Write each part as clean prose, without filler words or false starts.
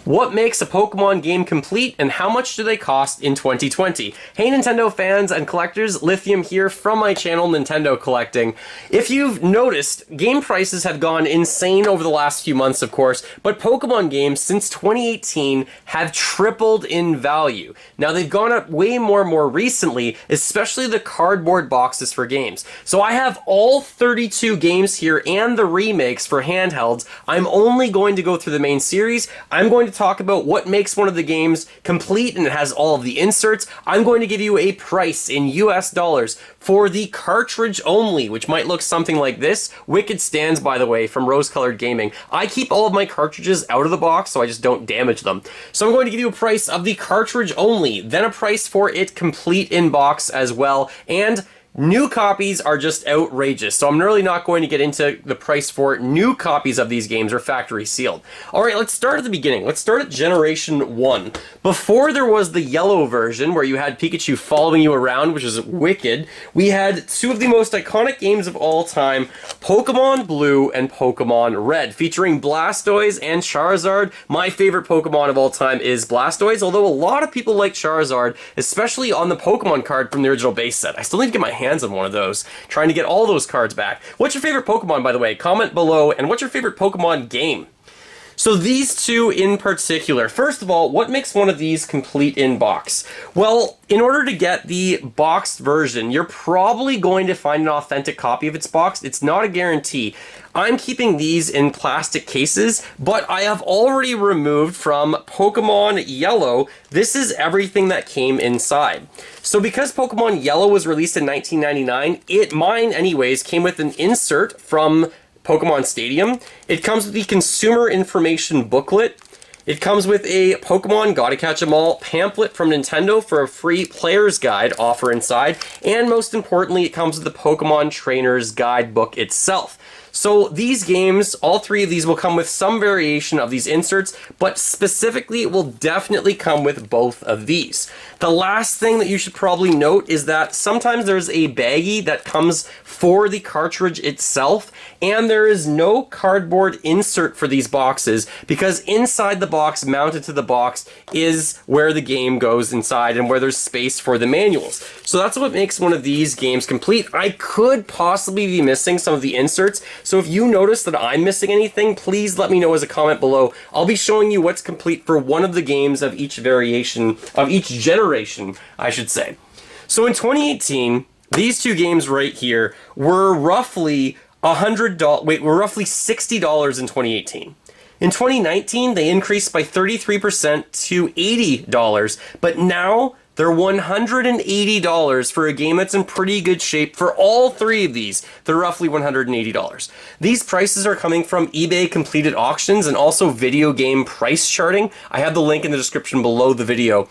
What makes a Pokemon game complete, and how much do they cost in 2020? Hey Nintendo fans and collectors, Lithium here from my channel Nintendo Collecting. If you've noticed, game prices have gone insane over the last few months, of course, but Pokemon games since 2018 have tripled in value. Now they've gone up way more recently, especially the cardboard boxes for games. So I have all 32 games here and the remakes for handhelds. I'm only going to go through the main series. I'm going to talk about what makes one of the games complete and it has all of the inserts. I'm going to give you a price in US dollars for the cartridge only, which might look something like this. Wicked Stands, by the way, from Rose Colored Gaming. I keep all of my cartridges out of the box so I just don't damage them. So I'm going to give you a price of the cartridge only, then a price for it complete in box as well, and new copies are just outrageous, so I'm really not going to get into the price for new copies of these games or factory sealed. Alright, let's start at the beginning. Let's start at Generation 1. Before there was the yellow version, where you had Pikachu following you around, which is wicked, we had two of the most iconic games of all time, Pokemon Blue and Pokemon Red, featuring Blastoise and Charizard. My favorite Pokemon of all time is Blastoise, although a lot of people like Charizard, especially on the Pokemon card from the original base set. I still need to get my hands on one of those, trying to get all those cards back. What's your favorite Pokemon, by the way? Comment below, and what's your favorite Pokemon game? So these two in particular. First of all, what makes one of these complete in box? Well, in order to get the boxed version, you're probably going to find an authentic copy of its boxed. It's not a guarantee. I'm keeping these in plastic cases, but I have already removed from Pokemon Yellow. This is everything that came inside. So because Pokemon Yellow was released in 1999, mine anyways, came with an insert from Pokemon Stadium. It comes with the consumer information booklet. It comes with a Pokemon Gotta Catch 'Em All pamphlet from Nintendo for a free player's guide offer inside. And most importantly, it comes with the Pokemon Trainer's Guidebook itself. So these games, all three of these will come with some variation of these inserts, but specifically it will definitely come with both of these. The last thing that you should probably note is that sometimes there's a baggie that comes for the cartridge itself, and there is no cardboard insert for these boxes because inside the box, mounted to the box, is where the game goes inside and where there's space for the manuals. So that's what makes one of these games complete. I could possibly be missing some of the inserts, so if you notice that I'm missing anything, please let me know as a comment below. I'll be showing you what's complete for one of the games of each variation, of each generation, I should say. So in 2018, these two games right here were roughly roughly $60 in 2018. In 2019, they increased by 33% to $80, but now they're $180 for a game that's in pretty good shape for all three of these. They're roughly $180. These prices are coming from eBay completed auctions and also video game price charting. I have the link in the description below the video.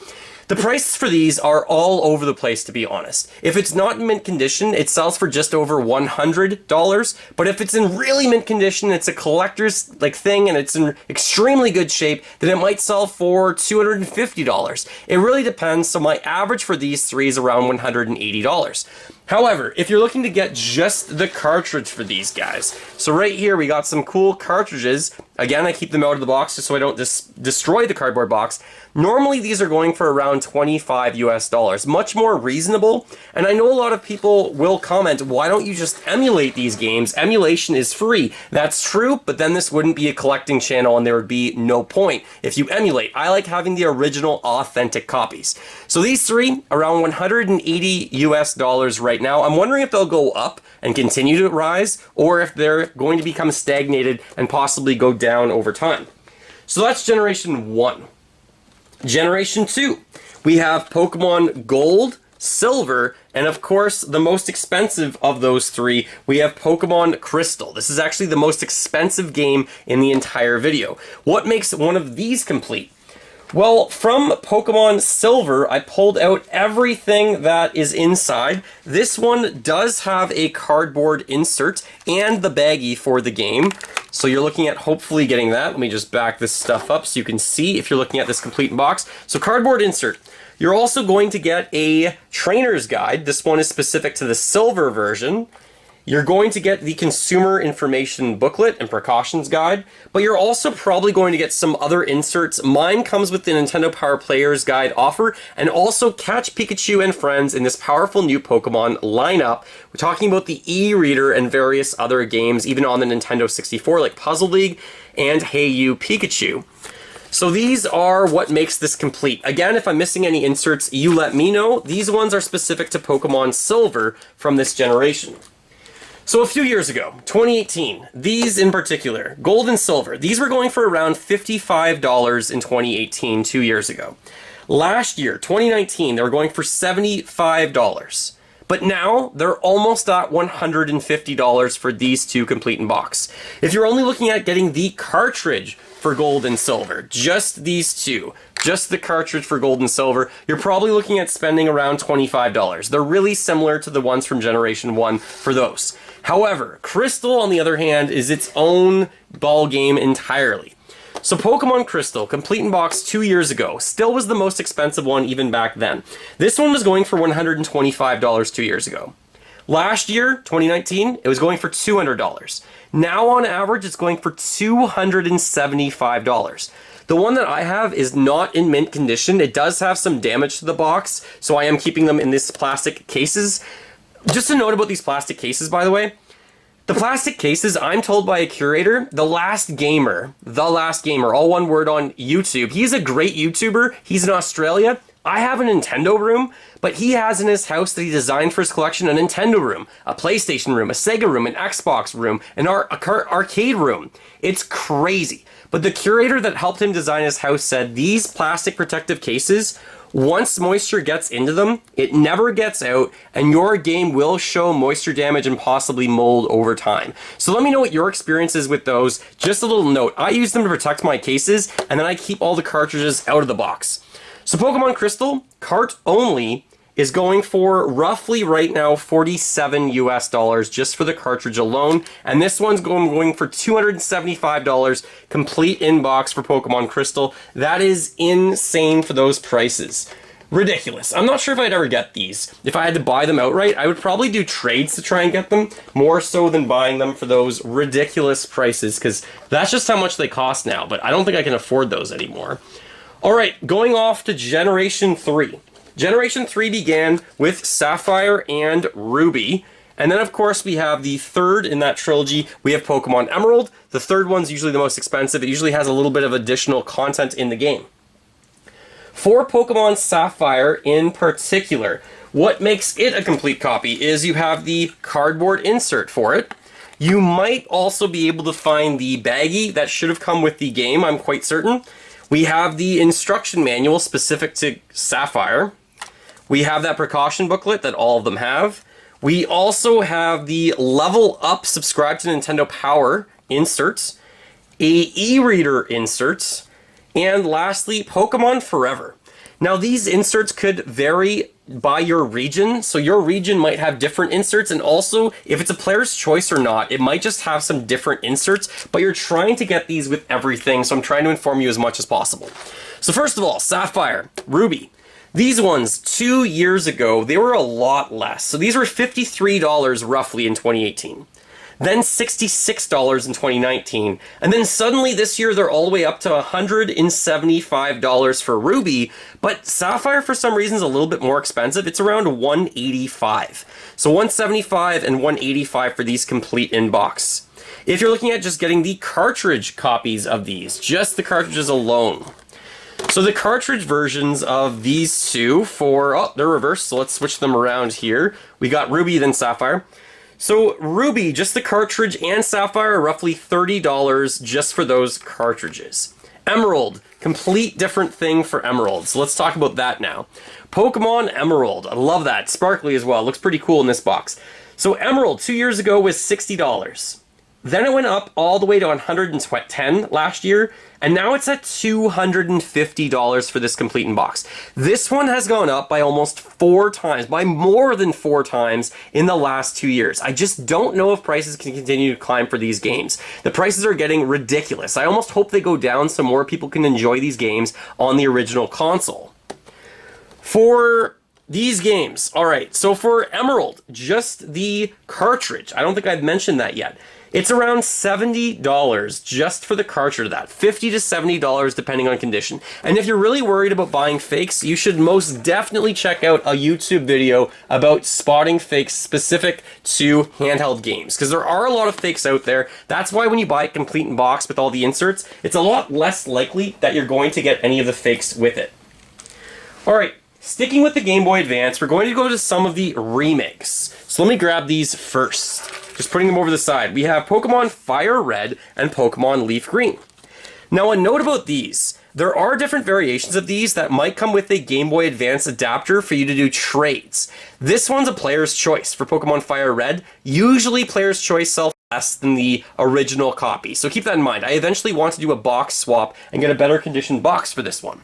The prices for these are all over the place, to be honest. If it's not in mint condition, it sells for just over $100, but if it's in really mint condition, it's a collector's thing and it's in extremely good shape, then it might sell for $250. It really depends, so my average for these three is around $180. However, if you're looking to get just the cartridge for these guys, so right here we got some cool cartridges. Again, I keep them out of the box just so I don't destroy the cardboard box. Normally these are going for around $25 US, much more reasonable. And I know a lot of people will comment, why don't you just emulate these games? Emulation is free. That's true, but then this wouldn't be a collecting channel and there would be no point if you emulate. I like having the original authentic copies. So these three, around $180 US right now. I'm wondering if they'll go up and continue to rise, or if they're going to become stagnated and possibly go down over time. So that's Generation 1. Generation 2, we have Pokemon Gold, Silver, and of course, the most expensive of those three, we have Pokemon Crystal. This is actually the most expensive game in the entire video. What makes one of these complete? Well, from Pokemon Silver, I pulled out everything that is inside. This one does have a cardboard insert and the baggie for the game. So you're looking at hopefully getting that. Let me just back this stuff up so you can see if you're looking at this complete box. So cardboard insert. You're also going to get a trainer's guide. This one is specific to the silver version. You're going to get the consumer information booklet and precautions guide, but you're also probably going to get some other inserts. Mine comes with the Nintendo Power Players Guide offer, and also Catch Pikachu and Friends in this powerful new Pokemon lineup. We're talking about the e-reader and various other games, even on the Nintendo 64, like Puzzle League and Hey You Pikachu. So these are what makes this complete. Again, if I'm missing any inserts, you let me know. These ones are specific to Pokemon Silver from this generation. So a few years ago, 2018, these in particular, Gold and Silver, these were going for around $55 in 2018, 2 years ago. Last year, 2019, they were going for $75. But now, they're almost at $150 for these two complete in box. If you're only looking at getting the cartridge for Gold and Silver, just these two, just the cartridge for Gold and Silver, you're probably looking at spending around $25. They're really similar to the ones from Generation 1 for those. However, Crystal, on the other hand, is its own ball game entirely. So Pokemon Crystal, complete in box 2 years ago, still was the most expensive one even back then. This one was going for $125 2 years ago. Last year, 2019, it was going for $200. Now on average, it's going for $275. The one that I have is not in mint condition. It does have some damage to the box, so I am keeping them in this plastic cases. Just a note about these plastic cases, by the way. The plastic cases, I'm told by a curator, The Last Gamer, all one word on YouTube. He's a great YouTuber. He's in Australia. I have a Nintendo room, but he has in his house that he designed for his collection a Nintendo room, a PlayStation room, a Sega room, an Xbox room, an arcade room. It's crazy. But the curator that helped him design his house said these plastic protective cases, once moisture gets into them, it never gets out, and your game will show moisture damage and possibly mold over time. So let me know what your experience is with those. Just a little note, I use them to protect my cases, and then I keep all the cartridges out of the box. So Pokemon Crystal, cart only, is going for roughly right now $47 US just for the cartridge alone, and this one's going for $275 complete in box for Pokemon Crystal. That is insane for those prices. Ridiculous. I'm not sure if I'd ever get these. If I had to buy them outright, I would probably do trades to try and get them, more so than buying them for those ridiculous prices, because that's just how much they cost now, but I don't think I can afford those anymore. Alright, going off to Generation 3. Generation 3 began with Sapphire and Ruby, and then of course we have the third in that trilogy. We have Pokemon Emerald. The third one's usually the most expensive. It usually has a little bit of additional content in the game. For Pokemon Sapphire in particular, what makes it a complete copy is you have the cardboard insert for it. You might also be able to find the baggie that should have come with the game, I'm quite certain. We have the instruction manual specific to Sapphire. We have that precaution booklet that all of them have. We also have the Level Up Subscribe to Nintendo Power inserts, a e-reader inserts, and lastly, Pokemon Forever. Now these inserts could vary by your region, so your region might have different inserts, and also if it's a player's choice or not, it might just have some different inserts, but you're trying to get these with everything, so I'm trying to inform you as much as possible. So first of all, Sapphire, Ruby. These ones, 2 years ago, they were a lot less. So these were $53 roughly in 2018. Then $66 in 2019. And then suddenly this year they're all the way up to $175 for Ruby. But Sapphire for some reason is a little bit more expensive. It's around $185. So $175 and $185 for these complete in box. If you're looking at just getting the cartridge copies of these, just the cartridges alone. So the cartridge versions of these two for, they're reversed, so let's switch them around here. We got Ruby, then Sapphire. So Ruby, just the cartridge, and Sapphire are roughly $30 just for those cartridges. Emerald, complete different thing for Emerald, so let's talk about that now. Pokemon Emerald, I love that, sparkly as well, looks pretty cool in this box. So Emerald, 2 years ago was $60. Then it went up all the way to $110 last year, and now it's at $250 for this complete in box. This one has gone up by almost 4 times, by more than 4 times in the last 2 years. I just don't know if prices can continue to climb for these games. The prices are getting ridiculous. I almost hope they go down so more people can enjoy these games on the original console. For these games. All right, so for Emerald, just the cartridge, I don't think I've mentioned that yet. It's around $70 just for the cartridge of that. $50 to $70 depending on condition. And if you're really worried about buying fakes, you should most definitely check out a YouTube video about spotting fakes specific to handheld games. Because there are a lot of fakes out there. That's why when you buy it complete in box with all the inserts, it's a lot less likely that you're going to get any of the fakes with it. Alright, sticking with the Game Boy Advance, we're going to go to some of the remakes. So let me grab these first. Just putting them over the side. We have Pokemon FireRed and Pokemon LeafGreen. Now, a note about these. There are different variations of these that might come with a Game Boy Advance adapter for you to do trades. This one's a player's choice for Pokemon FireRed. Usually, player's choice sells less than the original copy. So keep that in mind. I eventually want to do a box swap and get a better conditioned box for this one.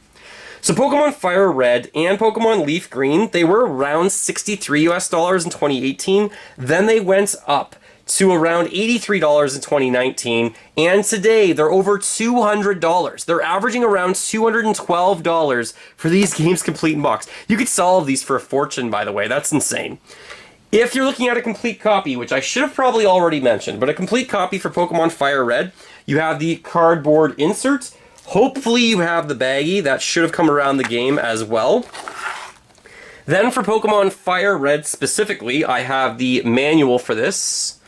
So Pokemon FireRed and Pokemon LeafGreen, they were around $63 US in 2018. Then they went up to around $83 in 2019, and today they're over $200. They're averaging around $212 for these games complete in box. You could sell all of these for a fortune, by the way. That's insane. If you're looking at a complete copy, which I should have probably already mentioned, but a complete copy for Pokemon FireRed, you have the cardboard insert. Hopefully you have the baggie. That should have come around the game as well. Then for Pokemon FireRed specifically, I have the manual for this.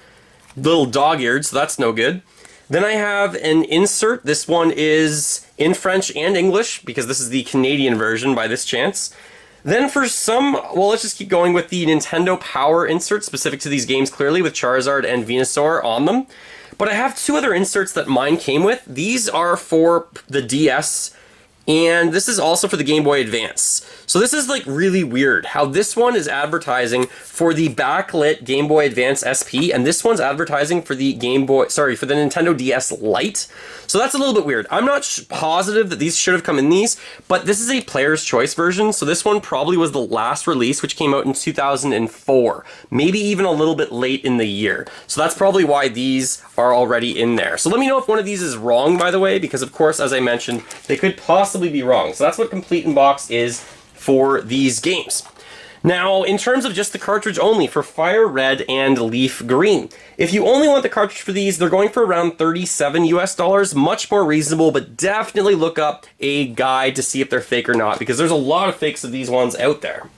Little dog-eared, so that's no good. Then I have an insert. This one is in French and English, because this is the Canadian version by this chance. Then for some, well, let's just keep going with the Nintendo Power insert, specific to these games clearly, with Charizard and Venusaur on them. But I have two other inserts that mine came with. These are for the DS, and this is also for the Game Boy Advance. So this is like really weird how this one is advertising for the backlit Game Boy Advance SP, and this one's advertising for the for the Nintendo DS Lite. So that's a little bit weird. I'm not positive that these should have come in these, but this is a player's choice version, so this one probably was the last release, which came out in 2004, maybe even a little bit late in the year. So that's probably why these are already in there. So let me know if one of these is wrong, by the way, because of course, as I mentioned, they could possibly be wrong. So that's what Complete in Box is for these games. Now, in terms of just the cartridge only for FireRed and LeafGreen, if you only want the cartridge for these, they're going for around $37 US, much more reasonable, but definitely look up a guide to see if they're fake or not, because there's a lot of fakes of these ones out there.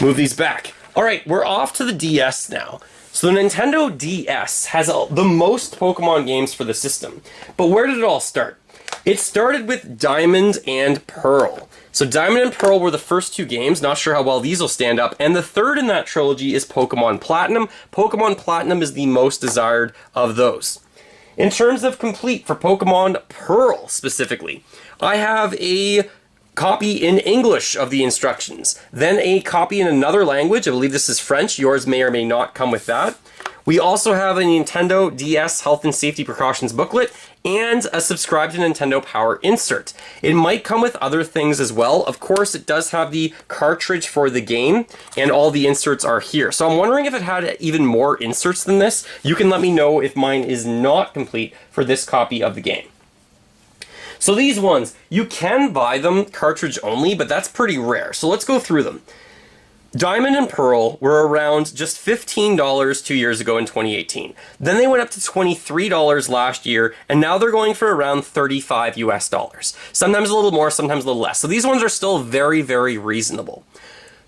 Move these back. All right, we're off to the DS now. So the Nintendo DS has the most Pokemon games for the system. But where did it all start? It started with Diamond and Pearl. So Diamond and Pearl were the first two games, not sure how well these will stand up, and the third in that trilogy is Pokemon Platinum. Pokemon Platinum is the most desired of those. In terms of complete for Pokemon Pearl specifically, I have a copy in English of the instructions, then a copy in another language, I believe this is French, yours may or may not come with that. We also have a Nintendo DS Health and Safety Precautions booklet and a Subscribe to Nintendo Power insert. It might come with other things as well. Of course, it does have the cartridge for the game, and all the inserts are here. So I'm wondering if it had even more inserts than this. You can let me know if mine is not complete for this copy of the game. So these ones, you can buy them cartridge only, but that's pretty rare. So let's go through them. Diamond and Pearl were around just $15 2 years ago in 2018. Then they went up to $23 last year, and now they're going for around $35 US. Sometimes a little more, sometimes a little less. So these ones are still very, very reasonable.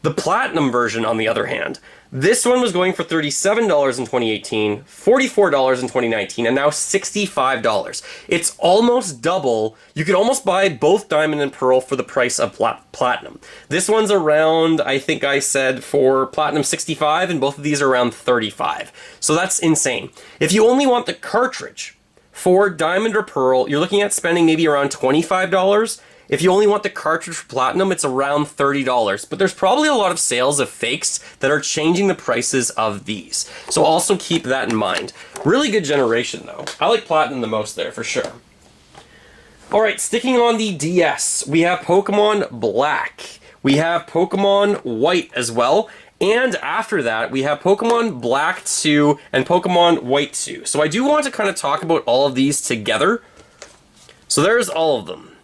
The Platinum version, on the other hand, this one was going for $37 in 2018, $44 in 2019, and now $65. It's almost double. You could almost buy both Diamond and Pearl for the price of Platinum. This one's around, I think I said, for Platinum 65, and both of these are around 35. So that's insane. If you only want the cartridge for Diamond or Pearl, you're looking at spending maybe around $25. If you only want the cartridge for Platinum, it's around $30. But there's probably a lot of sales of fakes that are changing the prices of these. So also keep that in mind. Really good generation, though. I like Platinum the most there, for sure. Alright, sticking on the DS, we have Pokemon Black. We have Pokemon White as well. And after that, we have Pokemon Black 2 and Pokemon White 2. So I do want to kind of talk about all of these together. So there's all of them.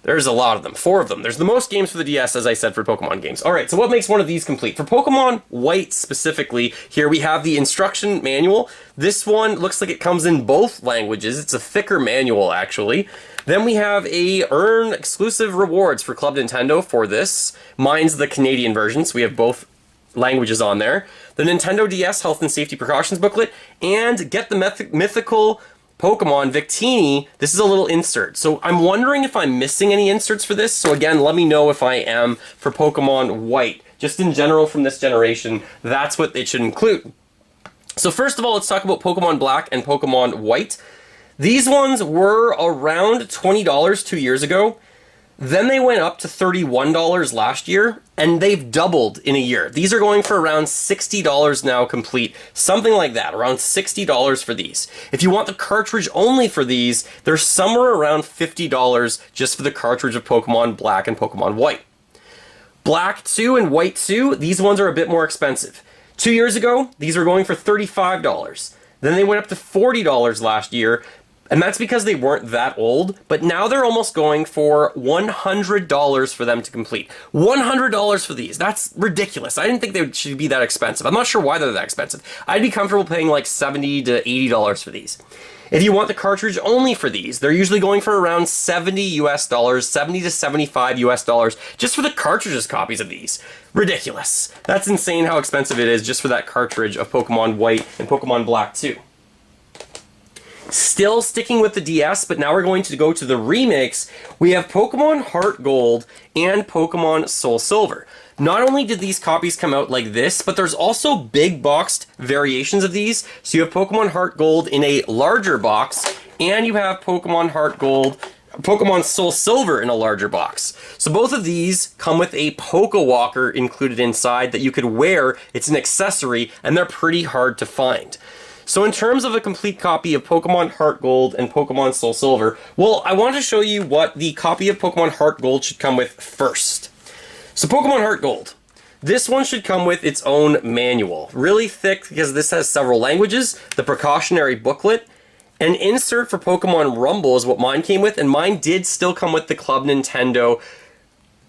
There's a lot of them. 4 of them. There's the most games for the DS, as I said, for Pokemon games. Alright, so what makes one of these complete? For Pokemon White specifically, here we have the instruction manual. This one looks like it comes in both languages. It's a thicker manual, actually. Then we have a earn exclusive rewards for Club Nintendo for this. Mine's the Canadian version, so we have both languages on there. The Nintendo DS Health and Safety Precautions booklet, and get the mythical Pokemon Victini. This is a little insert. So I'm wondering if I'm missing any inserts for this. So again, let me know if I am for Pokemon White. Just in general from this generation, that's what it should include. So first of all, let's talk about Pokemon Black and Pokemon White. These ones were around $20 2 years ago. Then they went up to $31 last year, and they've doubled in a year. These are going for around $60 now complete, something like that, around $60 for these. If you want the cartridge only for these, they're somewhere around $50 just for the cartridge of Pokemon Black and Pokemon White. Black 2 and White 2, these ones are a bit more expensive. 2 years ago, these were going for $35. Then they went up to $40 last year, and that's because they weren't that old, but now they're almost going for $100 for them to complete. $100 for these. That's ridiculous. I didn't think they should be that expensive. I'm not sure why they're that expensive. I'd be comfortable paying like $70 to $80 for these. If you want the cartridge only for these, they're usually going for around $70 US, $70 to $75 US, just for the cartridges copies of these. Ridiculous. That's insane how expensive it is just for that cartridge of Pokemon White and Pokemon Black 2. Still sticking with the DS, but now we're going to go to the remakes. We have Pokemon HeartGold and Pokemon SoulSilver. Not only did these copies come out like this, but there's also big boxed variations of these. So you have Pokemon HeartGold in a larger box, and you have Pokemon HeartGold, Pokemon SoulSilver in a larger box. So both of these come with a Pokewalker included inside that you could wear. It's an accessory, and they're pretty hard to find. So in terms of a complete copy of Pokemon HeartGold and Pokemon SoulSilver, well, I want to show you what the copy of Pokemon HeartGold should come with first. So Pokemon HeartGold. This one should come with its own manual. Really thick because this has several languages, the precautionary booklet, an insert for Pokemon Rumble is what mine came with, and mine did still come with the Club Nintendo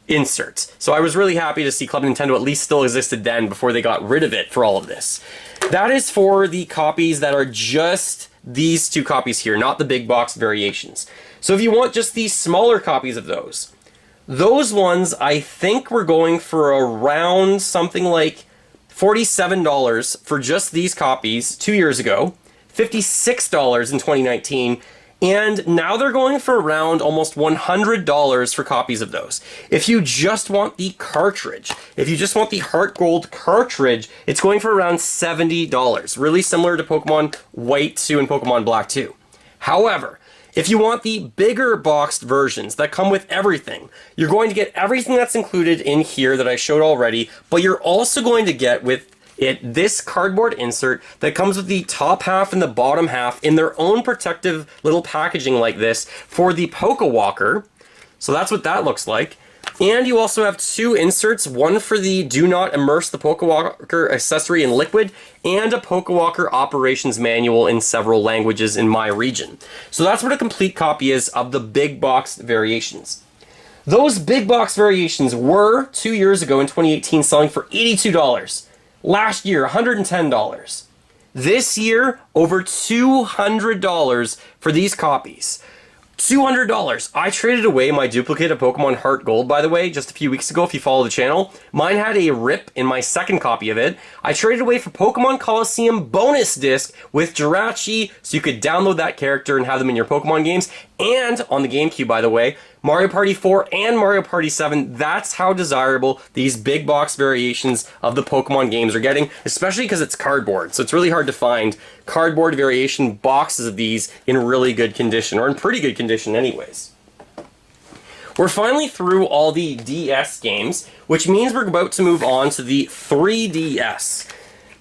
insert. So I was really happy to see Club Nintendo at least still existed then before they got rid of it for all of this. That is for the copies that are just these 2 copies here, not the big box variations. So if you want just these smaller copies of those ones I think we're going for around something like $47 for just these copies 2 years ago, $56 in 2019, and now they're going for around almost $100 for copies of those. If you just want the cartridge, if you just want the HeartGold cartridge, it's going for around $70. Really similar to Pokemon White 2 and Pokemon Black 2. However, if you want the bigger boxed versions that come with everything, you're going to get everything that's included in here that I showed already, but you're also going to get with this cardboard insert that comes with the top half and the bottom half in their own protective little packaging like this for the Pokewalker. So that's what that looks like. And you also have 2 inserts, one for the Do Not Immerse the Pokewalker accessory in liquid, and a Pokewalker operations manual in several languages in my region. So that's what a complete copy is of the big box variations. Those big box variations were, 2 years ago in 2018, selling for $82. Last year, $110. This year, over $200 for these copies. $200. I traded away my duplicate of Pokemon HeartGold, by the way, just a few weeks ago if you follow the channel. Mine had a rip in my second copy of it. I traded away for Pokemon Coliseum bonus disc with Jirachi, so you could download that character and have them in your Pokemon games. And, on the GameCube, by the way, Mario Party 4 and Mario Party 7, that's how desirable these big box variations of the Pokemon games are getting, especially because it's cardboard, so it's really hard to find cardboard variation boxes of these in really good condition, or in pretty good condition anyways. We're finally through all the DS games, which means we're about to move on to the 3DS.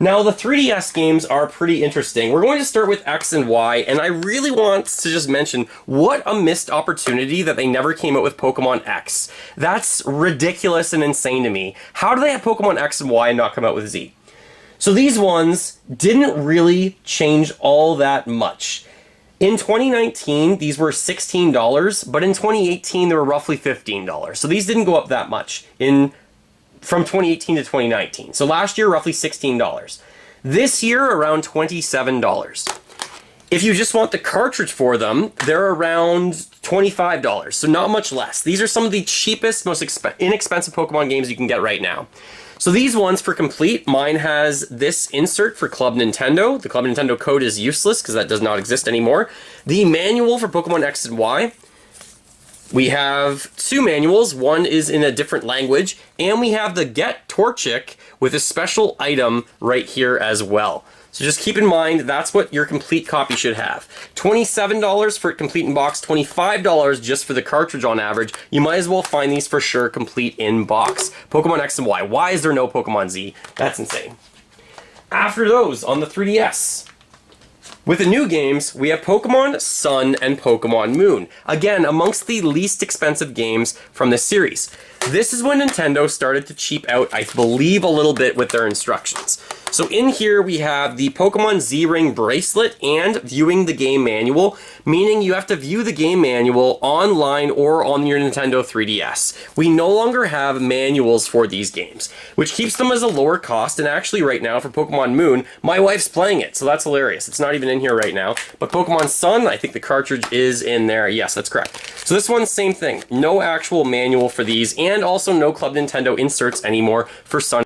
Now, the 3DS games are pretty interesting. We're going to start with X and Y, and I really want to just mention what a missed opportunity that they never came out with Pokemon X. That's ridiculous and insane to me. How do they have Pokemon X and Y and not come out with Z? So these ones didn't really change all that much. In 2019, these were $16, but in 2018, they were roughly $15. So these didn't go up that much from 2018 to 2019. So last year, roughly $16. This year, around $27. If you just want the cartridge for them, they're around $25, so not much less. These are some of the cheapest, most inexpensive Pokemon games you can get right now. So these ones for complete, mine has this insert for Club Nintendo. The Club Nintendo code is useless because that does not exist anymore. The manual for Pokemon X and Y. We have 2 manuals, one is in a different language, and we have the Get Torchic with a special item right here as well. So just keep in mind, that's what your complete copy should have. $27 for it complete in box, $25 just for the cartridge on average. You might as well find these for sure complete in box. Pokemon X and Y. Why is there no Pokemon Z? That's insane. After those, on the 3DS. With the new games, we have Pokemon Sun and Pokemon Moon. Again, amongst the least expensive games from this series. This is when Nintendo started to cheap out, I believe, a little bit with their instructions. So in here we have the Pokemon Z-Ring bracelet and viewing the game manual, meaning you have to view the game manual online or on your Nintendo 3DS. We no longer have manuals for these games, which keeps them as a lower cost, and actually right now for Pokemon Moon, my wife's playing it, so that's hilarious. It's not even in here right now, but Pokemon Sun, I think the cartridge is in there. Yes, that's correct. So this one's same thing. No actual manual for these, and also no Club Nintendo inserts anymore for Sun.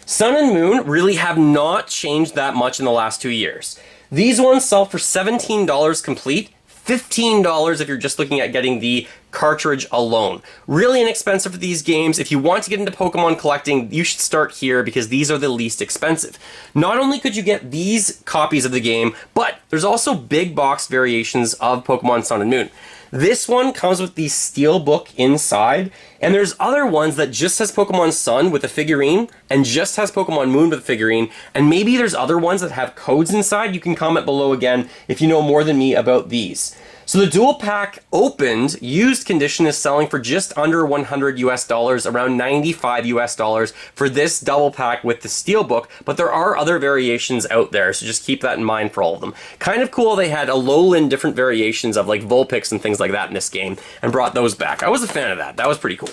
Sun and Moon really have not changed that much in the last 2 years. These ones sell for $17 complete, $15 if you're just looking at getting the cartridge alone. Really inexpensive for these games. If you want to get into Pokemon collecting, you should start here because these are the least expensive. Not only could you get these copies of the game, but there's also big box variations of Pokemon Sun and Moon. This one comes with the steel book inside, and there's other ones that just has Pokemon Sun with a figurine, and just has Pokemon Moon with a figurine, and maybe there's other ones that have codes inside. You can comment below again if you know more than me about these. So the dual pack opened, used condition is selling for just under $100 US, around $95 US for this double pack with the steelbook, but there are other variations out there, so just keep that in mind for all of them. Kind of cool they had Alolan different variations of like Vulpix and things like that in this game, and brought those back. I was a fan of that. That was pretty cool.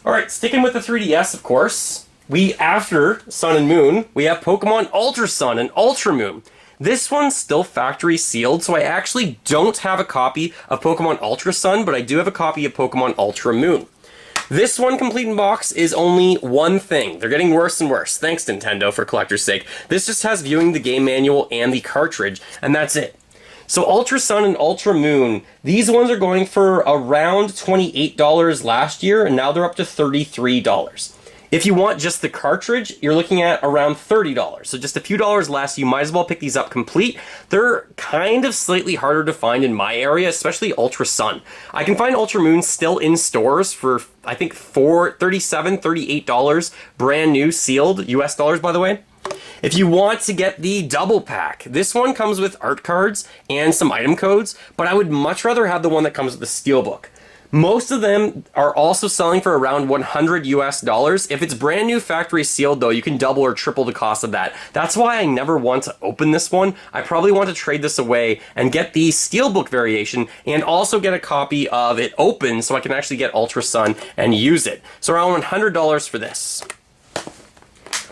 Alright, sticking with the 3DS, of course, after Sun and Moon, we have Pokemon Ultra Sun and Ultra Moon. This one's still factory sealed, so I actually don't have a copy of Pokemon Ultra Sun, but I do have a copy of Pokemon Ultra Moon. This one complete in box is only one thing. They're getting worse and worse. Thanks, Nintendo, for collector's sake. This just has viewing the game manual and the cartridge, and that's it. So Ultra Sun and Ultra Moon, these ones are going for around $28 last year, and now they're up to $33. If you want just the cartridge, you're looking at around $30. So just a few dollars less. You might as well pick these up complete. They're kind of slightly harder to find in my area, especially Ultra Sun. I can find Ultra Moon still in stores for, I think, $37, $38, brand new, sealed, US dollars, by the way. If you want to get the double pack, this one comes with art cards and some item codes, but I would much rather have the one that comes with the steelbook. Most of them are also selling for around $100 US. If it's brand new factory sealed though, you can double or triple the cost of that. That's why I never want to open this one. I probably want to trade this away and get the steelbook variation and also get a copy of it open so I can actually get Ultra Sun and use it. So around $100 for this.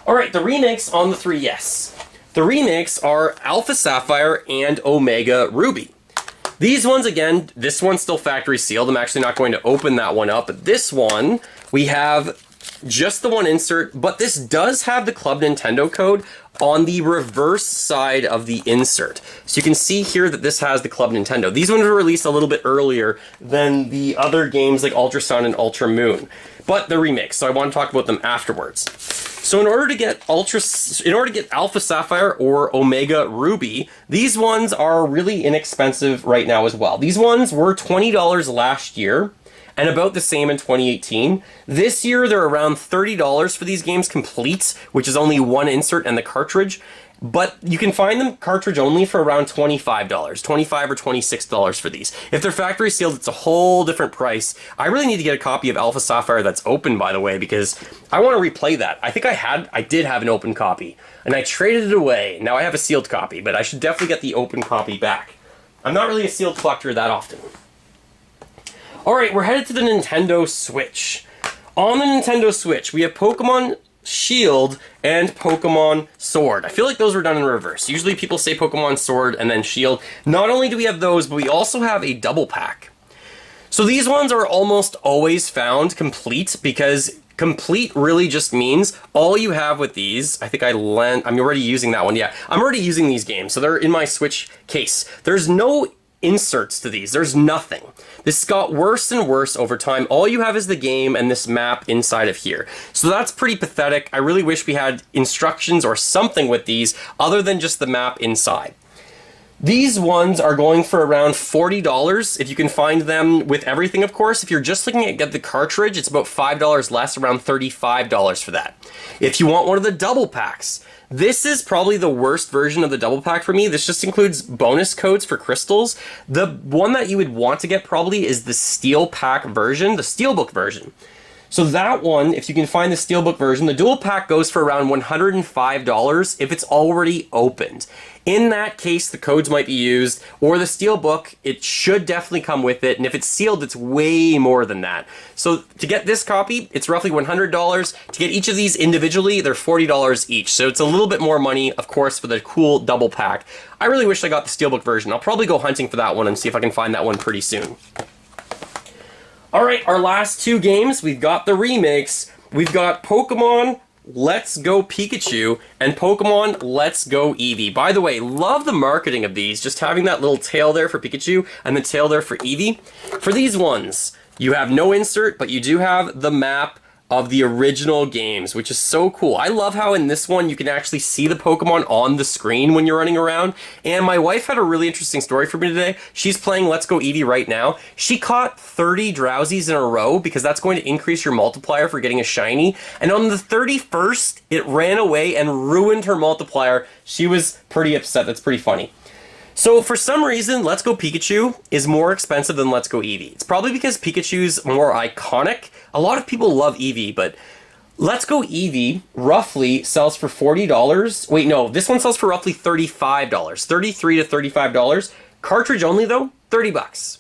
Alright, the remakes on the 3DS. The remakes are Alpha Sapphire and Omega Ruby. These ones, again, this one's still factory sealed. I'm actually not going to open that one up. But this one, we have just the one insert, but this does have the Club Nintendo code on the reverse side of the insert. So you can see here that this has the Club Nintendo. These ones were released a little bit earlier than the other games like Ultra Sun and Ultra Moon. But they're remakes, so I want to talk about them afterwards. So in order to get Alpha Sapphire or Omega Ruby, these ones are really inexpensive right now as well. These ones were $20 last year, and about the same in 2018. This year, they're around $30 for these games complete, which is only one insert and the cartridge. but you can find them cartridge only for around $25, $25 or $26 for these. If they're factory sealed, it's a whole different price. I really need to get a copy of Alpha Sapphire that's open, by the way, because I want to replay that. I think I did have an open copy, and I traded it away. Now I have a sealed copy, but I should definitely get the open copy back. I'm not really a sealed collector that often. Alright, we're headed to the Nintendo Switch. On the Nintendo Switch, we have Pokemon Shield and Pokemon Sword. I feel like those were done in reverse. Usually people say Pokemon Sword and then Shield. Not only do we have those, but we also have a double pack. So these ones are almost always found complete, because complete really just means all you have with these. I think I'm already using that one. Yeah, I'm already using these games, so they're in my Switch case. There's no inserts to these. There's nothing. This got worse and worse over time. All you have is the game and this map inside of here. So that's pretty pathetic. I really wish we had instructions or something with these other than just the map inside. These ones are going for around $40 if you can find them with everything, of course. If you're just looking at the cartridge, it's about $5 less, around $35 for that. If you want one of the double packs, this is probably the worst version of the double pack for me. This just includes bonus codes for crystals. The one that you would want to get probably is the steel pack version, the steelbook version. So that one, if you can find the steelbook version, the dual pack goes for around $105 if it's already opened. In that case, the codes might be used, or the steelbook, it should definitely come with it, and if it's sealed, it's way more than that. So to get this copy, it's roughly $100. To get each of these individually, they're $40 each, so it's a little bit more money, of course, for the cool double pack. I really wish I got the steelbook version. I'll probably go hunting for that one and see if I can find that one pretty soon. Alright, our last two games, we've got the remakes. We've got Pokemon Let's Go Pikachu and Pokemon Let's Go Eevee. By the way, love the marketing of these, just having that little tail there for Pikachu and the tail there for Eevee. For these ones, you have no insert, but you do have the map of the original games, which is so cool. I love how in this one you can actually see the Pokemon on the screen when you're running around. And my wife had a really interesting story for me today. She's playing Let's Go Eevee right now. She caught 30 Drowsies in a row because that's going to increase your multiplier for getting a shiny. And on the 31st, it ran away and ruined her multiplier. She was pretty upset. That's pretty funny. So for some reason, Let's Go Pikachu is more expensive than Let's Go Eevee. It's probably because Pikachu's more iconic. A lot of people love Eevee, but Let's Go Eevee roughly sells for $40. Wait, no, this one sells for roughly $35. $33 to $35. Cartridge only though, $30.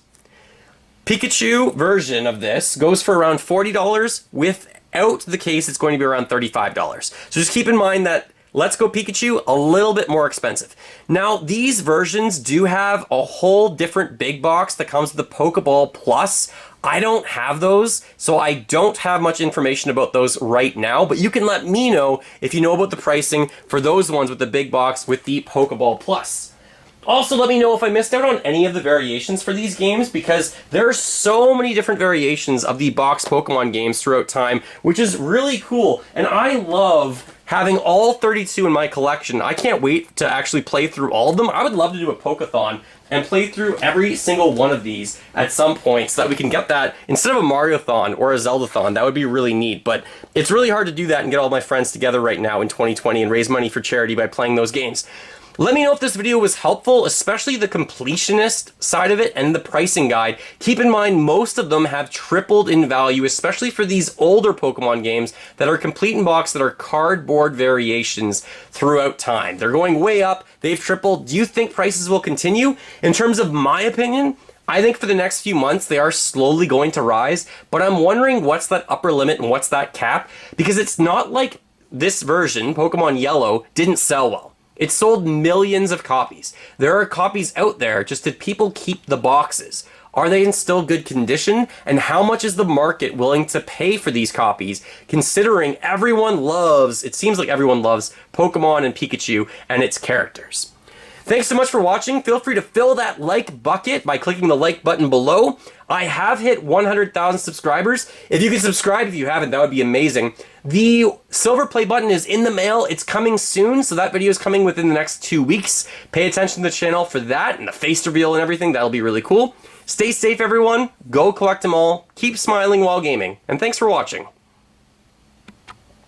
Pikachu version of this goes for around $40. Without the case, it's going to be around $35. So just keep in mind that Let's Go Pikachu, a little bit more expensive. Now, these versions do have a whole different big box that comes with the Pokeball Plus. I don't have those, so I don't have much information about those right now, but you can let me know if you know about the pricing for those ones with the big box with the Pokeball Plus. Also, let me know if I missed out on any of the variations for these games, because there are so many different variations of the box Pokemon games throughout time, which is really cool, and I love having all 32 in my collection. I can't wait to actually play through all of them. I would love to do a Pokeathon and play through every single one of these at some point so that we can get that instead of a Mario-thon or a Zelda-thon. That would be really neat, but it's really hard to do that and get all my friends together right now in 2020 and raise money for charity by playing those games. Let me know if this video was helpful, especially the completionist side of it and the pricing guide. Keep in mind, most of them have tripled in value, especially for these older Pokemon games that are complete in box, that are cardboard variations throughout time. They're going way up, they've tripled. Do you think prices will continue? In terms of my opinion, I think for the next few months they are slowly going to rise, but I'm wondering what's that upper limit and what's that cap, because it's not like this version, Pokemon Yellow, didn't sell well. It sold millions of copies. There are copies out there, just did people keep the boxes? Are they in still good condition? And how much is the market willing to pay for these copies, considering everyone loves, it seems like everyone loves Pokemon and Pikachu and its characters. Thanks so much for watching. Feel free to fill that like bucket by clicking the like button below. I have hit 100,000 subscribers. If you could subscribe if you haven't, that would be amazing. The silver play button is in the mail. It's coming soon, so that video is coming within the next 2 weeks. Pay attention to the channel for that and the face reveal and everything. That'll be really cool. Stay safe, everyone. Go collect them all. Keep smiling while gaming. And thanks for watching.